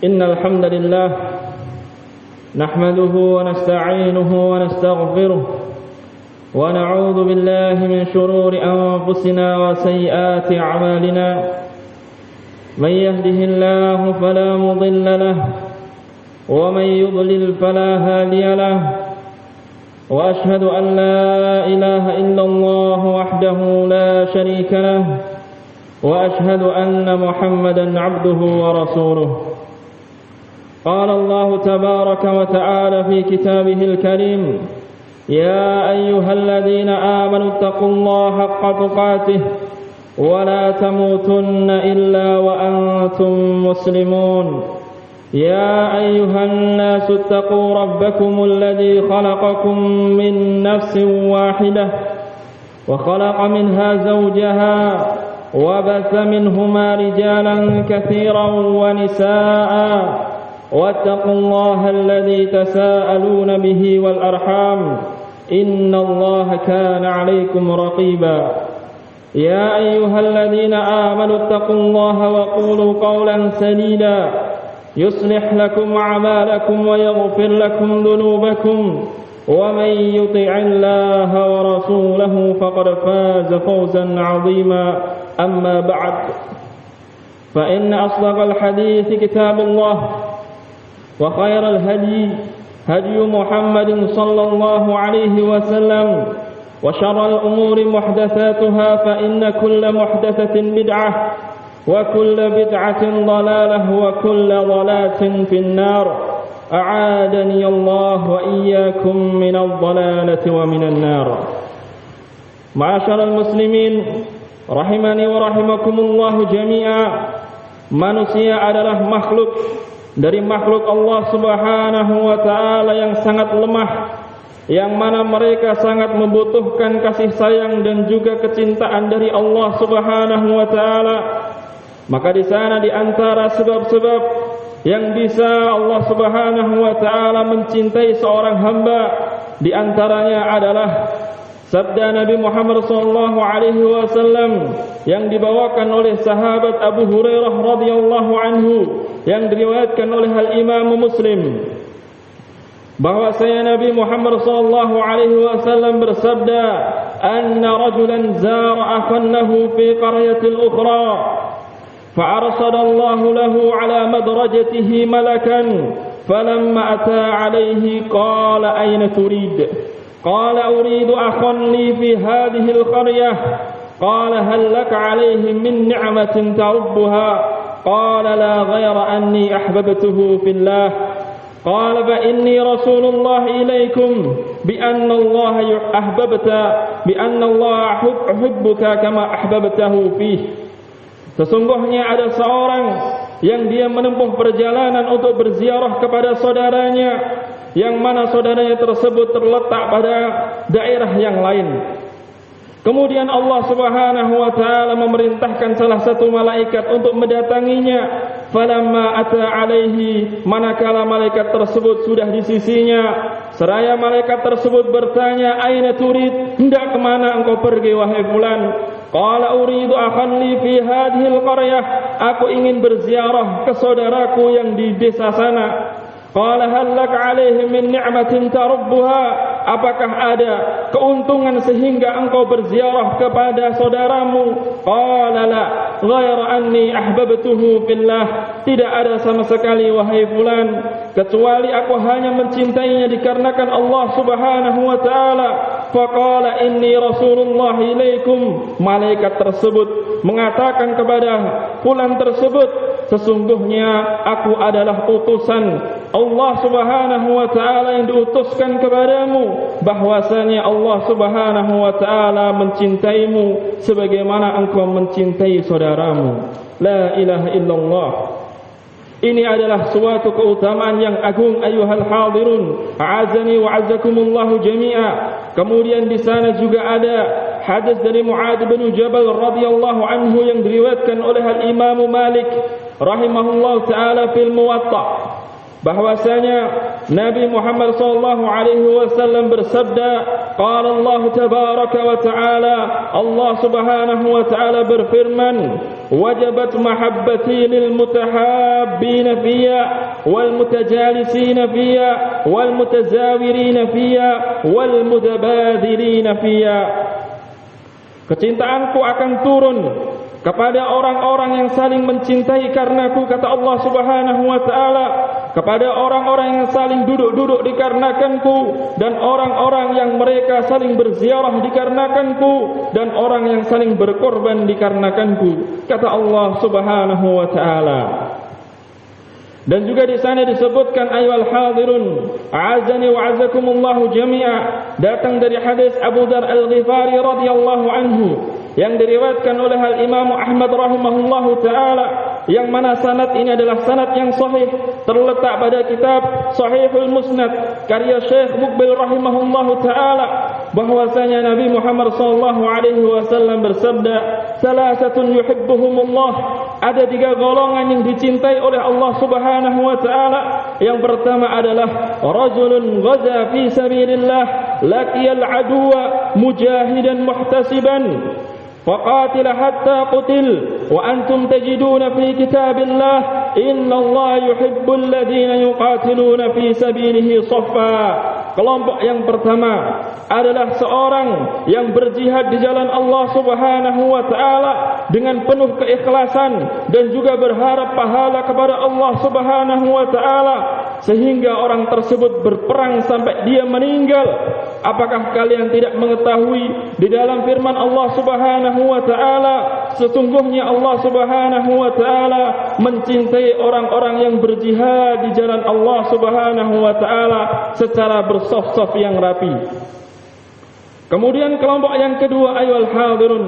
إن الحمد لله نحمده ونستعينه ونستغفره ونعوذ بالله من شرور أنفسنا وسيئات أعمالنا من يهده الله فلا مضل له ومن يضلل فلا هادي له وأشهد أن لا إله إلا الله وحده لا شريك له وأشهد أن محمدا عبده ورسوله قال الله تبارك وتعالى في كتابه الكريم يا أيها الذين آمنوا اتقوا الله حق تقاته ولا تموتن إلا وأنتم مسلمون يا أيها الناس اتقوا ربكم الذي خلقكم من نفس واحدة وخلق منها زوجها وبث منهما رجالا كثيرا ونساء واتقوا الله الذي تساءلون به والأرحام إن الله كان عليكم رقيبا يا أيها الذين آمنوا اتقوا الله وقولوا قولا سديدا يصلح لكم أعمالكم ويغفر لكم ذنوبكم ومن يطع الله ورسوله فقد فاز فوزا عظيما أما بعد فإن أصدق الحديث كتاب الله وخير الهدي هدي محمد صلى الله عليه وسلم وشر الأمور محدثاتها فإن كل محدثة بدعة وكل بدعة ضلالة وكل ضلالة في النار أعاذني الله وإياكم من الضلالة ومن النار. معاشر المسlimin rahimani wa rahimakumullah jami'a. Manusia adalah makhluk dari makhluk Allah Subhanahu wa taala yang sangat lemah, yang mana mereka sangat membutuhkan kasih sayang dan juga kecintaan dari Allah Subhanahu wa taala. Maka di sana di antara sebab-sebab yang bisa Allah Subhanahu wa taala mencintai seorang hamba, di antaranya adalah sabda Nabi Muhammad sallallahu alaihi wasallam yang dibawakan oleh sahabat Abu Hurairah radhiyallahu anhu, yang diriwayatkan oleh Al-Imam Muslim, bahwasanya Nabi Muhammad sallallahu alaihi wasallam bersabda, "Anna rajulan zara akhan lahu fi qaryatin ukhra, فأرسل الله له على مدرجته ملكا فلما أتى عليه قال أين تريد؟ قال أريد أخا لي في هذه القرية. قال هل لك عليه من نعمة تعبها؟ قال لا غير أني أحببته في الله. قال فإني رسول الله إليكم بأن الله أحببك كما أحببته فيه." Sesungguhnya ada seorang yang dia menempuh perjalanan untuk berziarah kepada saudaranya, yang mana saudaranya tersebut terletak pada daerah yang lain. Kemudian Allah Subhanahu wa taala memerintahkan salah satu malaikat untuk mendatanginya. Falamma ata alaihi, manakala malaikat tersebut sudah di sisinya, seraya malaikat tersebut bertanya, "Aina turid? Hendak kemana engkau pergi wahai fulan?" Qala uridu akhan li fi hadhihi al-qaryah. Aku ingin berziarah ke saudaraku yang di desa sana. Qala hal lak alaihi min ni'matin tarubbuha? Apakah ada keuntungan sehingga engkau berziarah kepada saudaramu? Qala la, ghaira anni ahbabtuhu fillah. Tidak ada sama sekali wahai fulan, kecuali aku hanya mencintainya dikarenakan Allah Subhanahu wa taala. Faqala inni Rasulullah ilaikum. Malaikat tersebut mengatakan kepada fulan tersebut, sesungguhnya aku adalah utusan Allah Subhanahu wa taala yang diutuskan kepadamu, bahwasanya Allah Subhanahu wa taala mencintaimu sebagaimana engkau mencintai saudaramu. La ilaha illallah. Ini adalah suatu keutamaan yang agung ayuhal hadirun, a'azani wa a'azzakumullahu jami'a. Kemudian di sana juga ada hadis dari Mu'adz bin Jabal radhiyallahu anhu yang diriwayatkan oleh Al-Imam Malik rahimahullahu taala fil Muwatta, bahwasanya Nabi Muhammad sallallahu alaihi wasallam bersabda, qala Allah tabaraka wa taala, Allah Subhanahu wa taala berfirman, wajabat mahabbati lil mutahabbina fiyya wal mutajalisina fiyya wal mutazawirina fiyya wal mutabadhilina fiyya. Kecintaanku akan turun kepada orang-orang yang saling mencintai karenaku, kata Allah Subhanahu wa taala, kepada orang-orang yang saling duduk-duduk dikarenakanku, dan orang-orang yang mereka saling berziarah dikarenakanku, dan orang yang saling berkorban dikarenakanku, kata Allah Subhanahu wa taala. Dan juga di sana disebutkan, ayyuhal hadirun a'azzani wa a'azzakumullahu jami'a, datang dari hadis Abu Dzar Al-Ghifari radhiyallahu anhu yang diriwayatkan oleh Al-Imam Ahmad rahimahullahu taala, yang mana sanad ini adalah sanad yang sahih, terletak pada kitab Sahihul Musnad karya Syekh Muqbil rahimahullahu taala, bahwasanya Nabi Muhammad sallallahu alaihi wasallam bersabda, salasatun yuhibbuhumullah, ada 3 golongan yang dicintai oleh Allah Subhanahu wa taala. Yang pertama adalah rajulun ghaza fi sabilillah laqiyal aduwa mujahidan muhtasiban فقاتل حتى قتل وأنتم تجدون في كتاب الله إن الله يحب الذين يقاتلون في سبيله صفا. Kelompok yang pertama adalah seorang yang berjihad di jalan Allah Subhanahu wa taala dengan penuh keikhlasan dan juga berharap pahala kepada Allah Subhanahu wa taala, sehingga orang tersebut berperang sampai dia meninggal. Apakah kalian tidak mengetahui di dalam firman Allah Subhanahu wa taala, sesungguhnya Allah Subhanahu wa taala mencintai orang-orang yang berjihad di jalan Allah Subhanahu wa taala secara bersaf-saf yang rapi. Kemudian kelompok yang kedua, ayyuhal hadirun,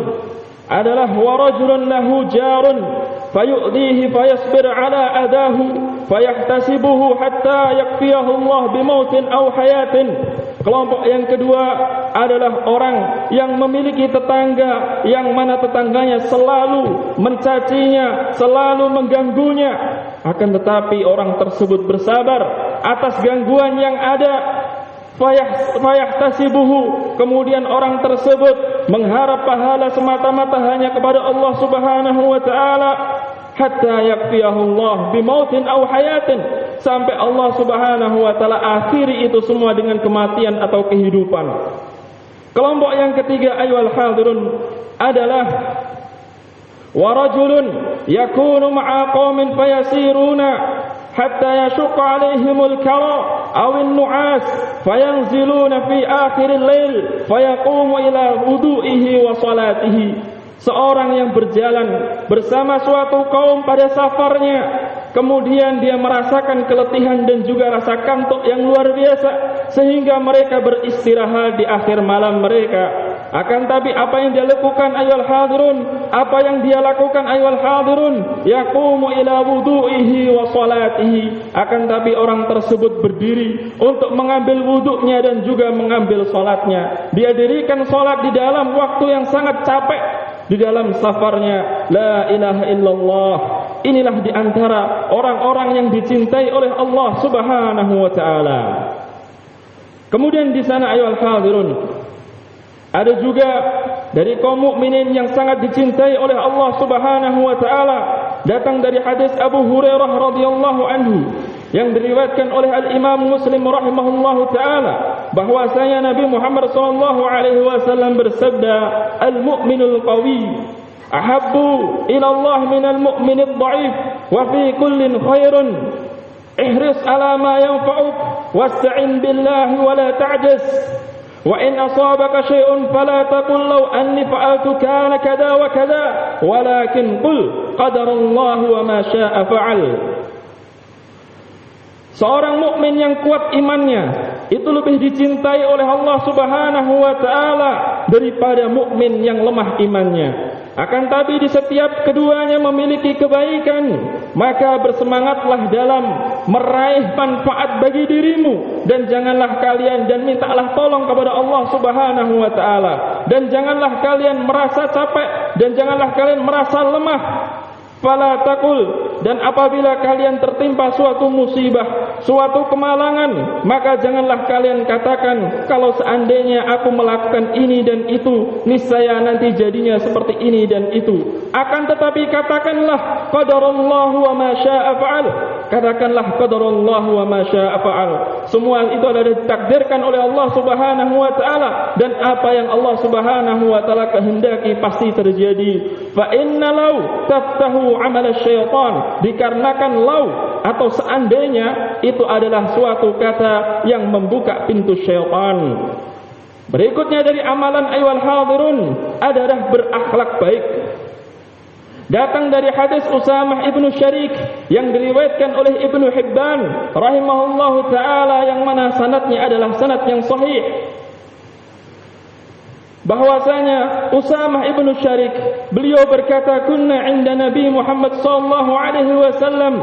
adalah warajulun lahu jarun fayu'dhihi fayasbir ala adahu fayahtasibuhu hatta yakfiyahu Allah bimautin aw hayatin. Kelompok yang kedua adalah orang yang memiliki tetangga, yang mana tetangganya selalu mencacinya, selalu mengganggunya, akan tetapi orang tersebut bersabar atas gangguan yang ada. Fayahtasibuhu, kemudian orang tersebut mengharap pahala semata-mata hanya kepada Allah Subhanahu wa taala, hatta yakfiyahu Allah bimautin aw hayatin, sampai Allah Subhanahu wa taala akhiri itu semua dengan kematian atau kehidupan. Kelompok yang ketiga, ayyuhal hadirun, adalah warajulun yakunu ma'a qaumin fayasiruna hatta yashqa 'alaihimul kara aw an-nu'as fayanziluna fi akhiril lail fayaqumu ila wudu'ihi wa salatihi. Seorang yang berjalan bersama suatu kaum pada safarnya, kemudian dia merasakan keletihan dan juga rasa kantuk yang luar biasa, sehingga mereka beristirahat di akhir malam mereka. Akan tapi apa yang dia lakukan, ayyuhal hadirun, apa yang dia lakukan, ayyuhal hadirun, yaqumu ila wudu'ihi wa salatihi. Akan tapi orang tersebut berdiri untuk mengambil wuduknya dan juga mengambil salatnya. Dia dirikan salat di dalam waktu yang sangat capek, di dalam safarnya. La ilaha illallah. Inilah di antara orang-orang yang dicintai oleh Allah Subhanahu wa taala. Kemudian di sana, ayyuhal hadirun, ada juga dari kaum mukminin yang sangat dicintai oleh Allah Subhanahu wa taala. Datang dari hadis Abu Hurairah radhiyallahu anhu yang diriwayatkan oleh Al-Imam Muslim rahimahullahu taala, bahwasanya Nabi Muhammad sallallahu alaihi wasallam bersabda, "Al-mu'minul qawi ahabbu ila Allah minal mu'minid dha'if wa fi kullin khairun. Ihris ala ma yanfa'uk wasta'in billahi wa la ta'jaz. Wa in asabaka syai'un fala taqul law anni fa'altu kana kada wa kada, walakin qul qadarallahu wa ma syaa'a fa'al." Seorang mukmin yang kuat imannya itu lebih dicintai oleh Allah Subhanahu wa taala daripada mukmin yang lemah imannya. Akan tapi di setiap keduanya memiliki kebaikan, maka bersemangatlah dalam meraih manfaat bagi dirimu, dan janganlah kalian, dan mintalah tolong kepada Allah Subhanahu wa taala, dan janganlah kalian merasa capek, dan janganlah kalian merasa lemah. Fala taqul, dan apabila kalian tertimpa suatu musibah, suatu kemalangan, maka janganlah kalian katakan, kalau seandainya aku melakukan ini dan itu, niscaya nanti jadinya seperti ini dan itu. Akan tetapi katakanlah qadarallahu wa ma syaa fa'al. Katakanlah qadarallahu wa ma syaa fa'al. Semua itu adalah ditakdirkan oleh Allah Subhanahu wa taala, dan apa yang Allah Subhanahu wa taala kehendaki pasti terjadi. Fa inna law taftahu amal syaitan, dikarenakan law atau seandainya itu adalah suatu kata yang membuka pintu syaitan. Berikutnya dari amalan ayyuhal hadirun adalah berakhlak baik. Datang dari hadis Usamah ibnu Syarik yang diriwayatkan oleh Ibnu Hibban rahimahullahu taala, yang mana sanadnya adalah sanad yang sahih, bahwasanya Usamah ibnu Syarik beliau berkata, kunna 'inda Nabi Muhammad sallallahu alaihi wasallam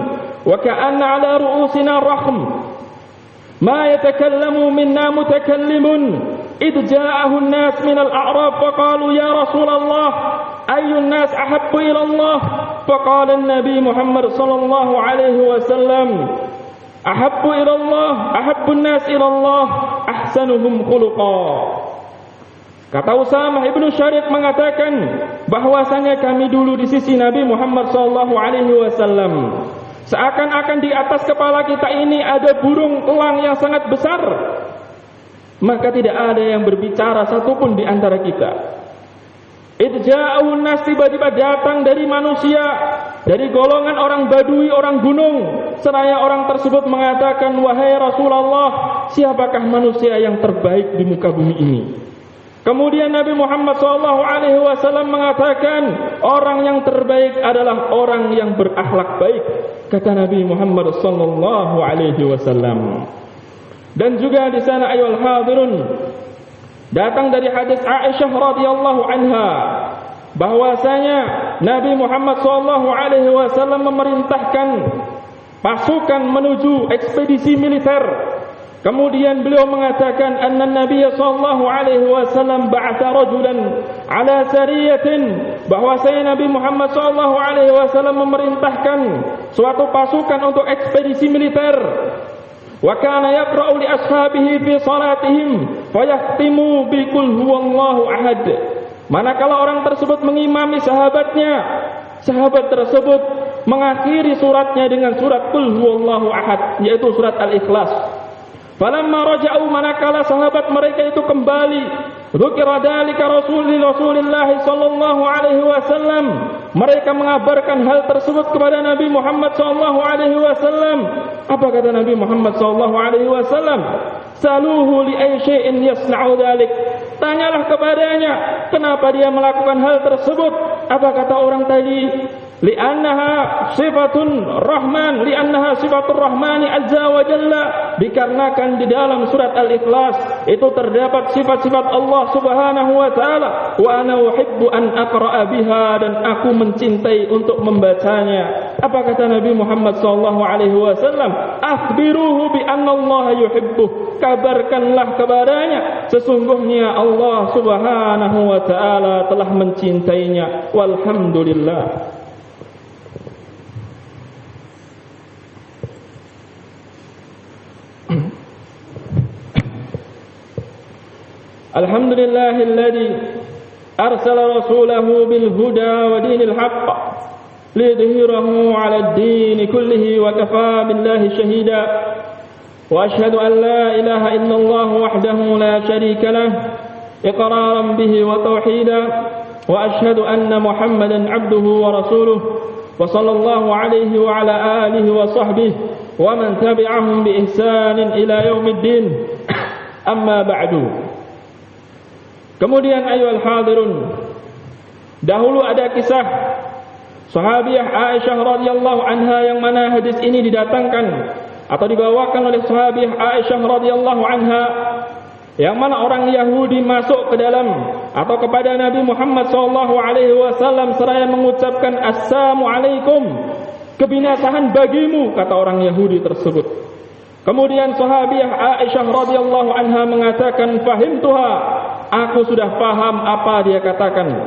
wa ka'anna 'ala ru'usina rahm ma yatakallamu minna mutakallimun id ja'ahu an-nas min al-a'rab faqalu ya Rasulullah ayyun nas ahabbu ila Allah faqala an-nabi Muhammad sallallahu alaihi wasallam ahabbu ila Allah ahabbu an-nas ila Allah ahsanuhum khuluqa. Kata Usamah ibnu Syarik mengatakan bahwasanya kami dulu di sisi Nabi Muhammad sallallahu alaihi wasallam, seakan-akan di atas kepala kita ini ada burung elang yang sangat besar, maka tidak ada yang berbicara satupun di antara kita. Idja'un nas, tiba-tiba datang dari manusia, dari golongan orang Badui, orang gunung, seraya orang tersebut mengatakan, wahai Rasulullah, siapakah manusia yang terbaik di muka bumi ini? Kemudian Nabi Muhammad SAW mengatakan, orang yang terbaik adalah orang yang berakhlak baik, kata Nabi Muhammad SAW. Dan juga di sana ayyuhal hadirun, datang dari hadis Aisyah radhiyallahu anha bahwasanya Nabi Muhammad SAW memerintahkan pasukan menuju ekspedisi militer. Kemudian beliau mengatakan anna Nabi sallallahu alaihi wasallam ba'atha rajulan ala sariyatin, bahwasanya Nabi Muhammad sallallahu alaihi wasallam memerintahkan suatu pasukan untuk ekspedisi militer. Wa kana yaqra'u li ashabihi fi salatihim fayahtimu bi qul huwallahu ahad. Manakala orang tersebut mengimami sahabatnya, sahabat tersebut mengakhiri suratnya dengan surat qul huwallahu ahad, yaitu surat Al-Ikhlas. Falamma raja'u, manakala sahabat mereka itu kembali, dzukira dzalika Rasulullah sallallahu alaihi wasallam, mereka mengabarkan hal tersebut kepada Nabi Muhammad sallallahu alaihi wasallam. Apa kata Nabi Muhammad sallallahu alaihi wasallam? Saluhu li ayyi syai'in yasna'u dzalik. Tanyalah kepadanya kenapa dia melakukan hal tersebut. Apa kata orang tadi? Li'annaha sifatun rahman, li'annaha sifatur rahmani azza wa jalla, dikarenakan di dalam surat Al-Ikhlas itu terdapat sifat-sifat Allah Subhanahu wa taala. Wa ana uhibbu an aqra'a biha, dan aku mencintai untuk membacanya. Apa kata Nabi Muhammad sallallahu alaihi wasallam? Akhbiruhu bi anna Allah yuhibbuh. Kabarkanlah kepadanya sesungguhnya Allah Subhanahu wa taala telah mencintainya. Walhamdulillah. Alhamdulillahilladzi arsala rasulahu bil huda wa dinil haqq liyudhhirahu 'ala ad-din kullihi wa kafaa billahi shahida. Wa ashhadu an la ilaha illallah wahdahu la sharika lah iqraran bihi wa tauhida. Wa ashhadu anna Muhammadan 'abduhu wa rasuluhu wa sallallahu alaihi wa ala alihi wa sahbihi wa man tabi'ahum bi ihsanin ila yaumiddin. Amma ba'du. Kemudian ayyuhal hadirun, dahulu ada kisah sahabiah Aisyah radhiyallahu anha, yang mana hadis ini didatangkan atau dibawakan oleh sahabiah Aisyah radhiyallahu anha, yang mana orang Yahudi masuk ke dalam atau kepada Nabi Muhammad sallallahu alaihi wasallam seraya mengucapkan assalamu alaikum, kebinasaan bagimu, kata orang Yahudi tersebut. Kemudian sahabiah Aisyah radhiyallahu anha mengatakan, fahimtuha, aku sudah paham apa dia katakan.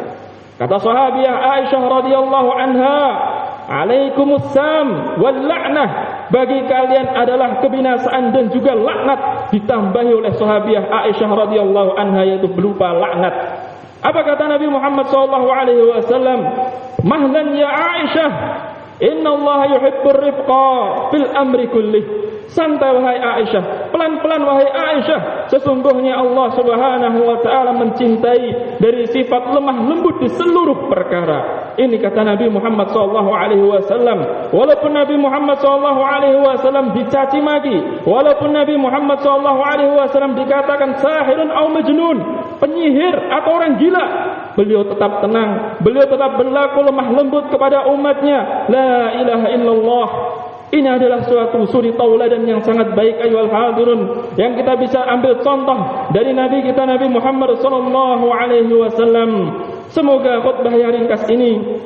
Kata sahabiah Aisyah radhiyallahu anha, alaikumussalam wal la'nah, bagi kalian adalah kebinasaan dan juga laknat, ditambahi oleh sahabiah Aisyah radhiyallahu anha, yaitu berupa laknat. Apa kata Nabi Muhammad sallallahu alaihi wasallam? Mahlan ya Aisyah, inna Allah yuhibbur rifqa fil amri kullih. Santai wahai Aisyah, pelan-pelan wahai Aisyah, sesungguhnya Allah Subhanahu wa taala mencintai dari sifat lemah lembut di seluruh perkara. Ini kata Nabi Muhammad sallallahu alaihi wasallam. Walaupun Nabi Muhammad sallallahu alaihi wasallam dicaci maki, walaupun Nabi Muhammad sallallahu alaihi wasallam dikatakan sahirun au majnun, penyihir atau orang gila, beliau tetap tenang, beliau tetap berlaku lemah lembut kepada umatnya. La ilaha illallah. Ini adalah suatu suri tauladan yang sangat baik ayyuhal hadirun, yang kita bisa ambil contoh dari Nabi kita Nabi Muhammad sallallahu alaihi wasallam. Semoga khutbah yang ringkas ini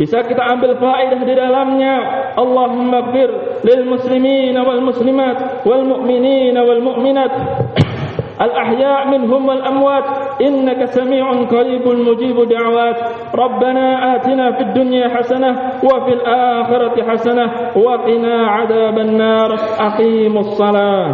bisa kita ambil faedah di dalamnya. Allahumma ighfir lil muslimin wal muslimat wal mu'minin wal mu'minat al-ahya' minhum wal amwat innaka sami'un qaribun mujibud da'awat. Rabbana atina fid dunya hasanah wa fil akhirati hasanah wa qina adzaban nar. Aqimus salah.